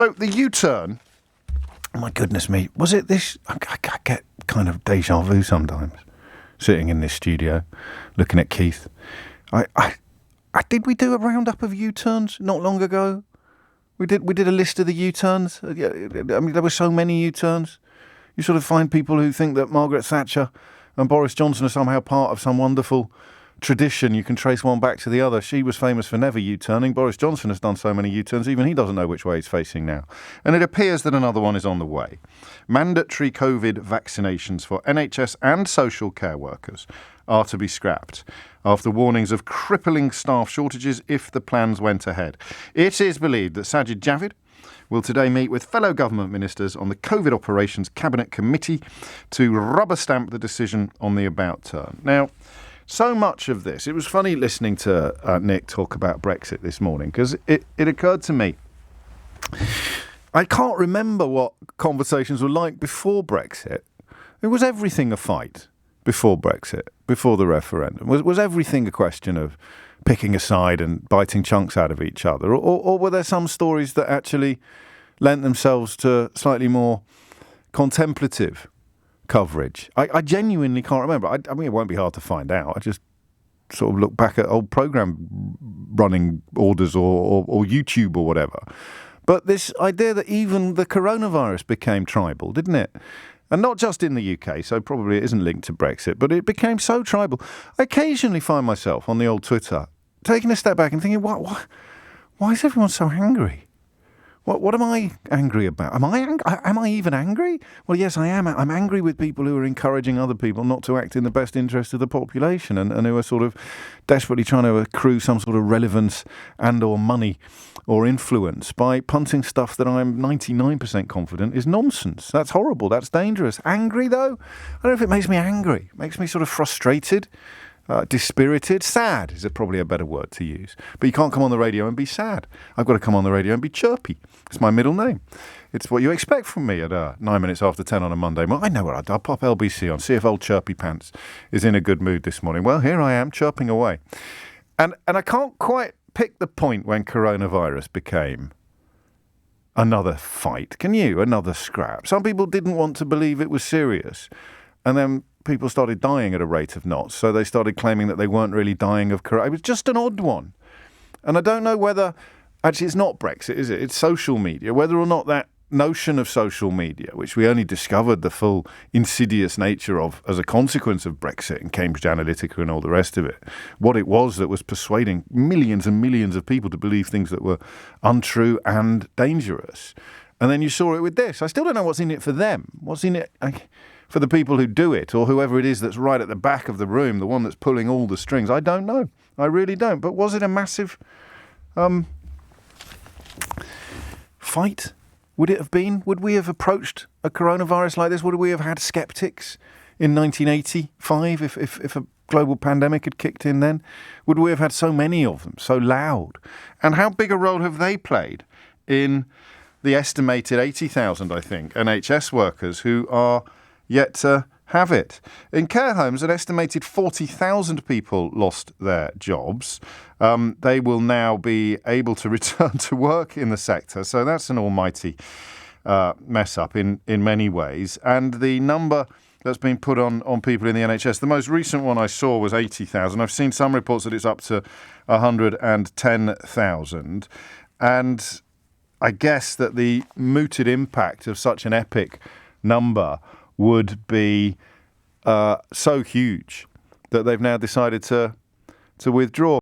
So the U-turn, oh my goodness me, was it this? I get kind of deja vu sometimes, sitting in this studio, looking at Keith. Did we do a roundup of U-turns not long ago? We did a list of the U-turns. I mean, there were so many U-turns. You sort of find people who think that Margaret Thatcher and Boris Johnson are somehow part of some wonderful tradition. You can trace one back to the other. She was famous for never U-turning. Boris Johnson has done so many U-turns, even he doesn't know which way he's facing now. And it appears that another one is on the way. Mandatory COVID vaccinations for NHS and social care workers are to be scrapped after warnings of crippling staff shortages if the plans went ahead. It is believed that Sajid Javid will today meet with fellow government ministers on the COVID Operations Cabinet Committee to rubber stamp the decision on the about turn. Now, so much of this, it was funny listening to Nick talk about Brexit this morning, because it occurred to me, I can't remember what conversations were like before Brexit. It was everything a fight before Brexit, before the referendum. Was everything a question of picking a side and biting chunks out of each other? Or were there some stories that actually lent themselves to slightly more contemplative coverage? I genuinely can't remember. I mean, it won't be hard to find out. I just sort of look back at old programme running orders or YouTube or whatever. But this idea that even the coronavirus became tribal, didn't it? And not just in the UK, so probably it isn't linked to Brexit, but it became so tribal. I occasionally find myself on the old Twitter taking a step back and thinking, why is everyone so angry? What am I angry about? Am I even angry? Well, yes, I am. I'm angry with people who are encouraging other people not to act in the best interest of the population and who are sort of desperately trying to accrue some sort of relevance and or money or influence by punting stuff that I'm 99% confident is nonsense. That's horrible. That's dangerous. Angry, though? I don't know if it makes me angry. It makes me sort of frustrated. Dispirited, sad is probably a better word to use. But you can't come on the radio and be sad. I've got to come on the radio and be chirpy. It's my middle name. It's what you expect from me at 9 minutes after 10 on a Monday. Well, I know what I'll pop LBC on, see if old Chirpy Pants is in a good mood this morning. Well, here I am, chirping away. And I can't quite pick the point when coronavirus became another fight. Can you? Another scrap. Some people didn't want to believe it was serious. And then people started dying at a rate of knots, so they started claiming that they weren't really dying of corona. It was just an odd one. And I don't know whether, actually it's not Brexit, is it? It's social media. Whether or not that notion of social media, which we only discovered the full insidious nature of as a consequence of Brexit and Cambridge Analytica and all the rest of it, what it was that was persuading millions and millions of people to believe things that were untrue and dangerous. And then you saw it with this. I still don't know what's in it for them. What's in it for the people who do it, or whoever it is that's right at the back of the room, the one that's pulling all the strings. I don't know. I really don't. But was it a massive fight? Would it have been? Would we have approached a coronavirus like this? Would we have had skeptics in 1985 if a global pandemic had kicked in then? Would we have had so many of them, so loud? And how big a role have they played in the estimated 80,000, I think, NHS workers who are yet to have it? In care homes, an estimated 40,000 people lost their jobs. They will now be able to return to work in the sector. So that's an almighty mess up in many ways. And the number that's been put on people in the NHS, the most recent one I saw was 80,000. I've seen some reports that it's up to 110,000. And I guess that the mooted impact of such an epic number would be so huge that they've now decided to withdraw.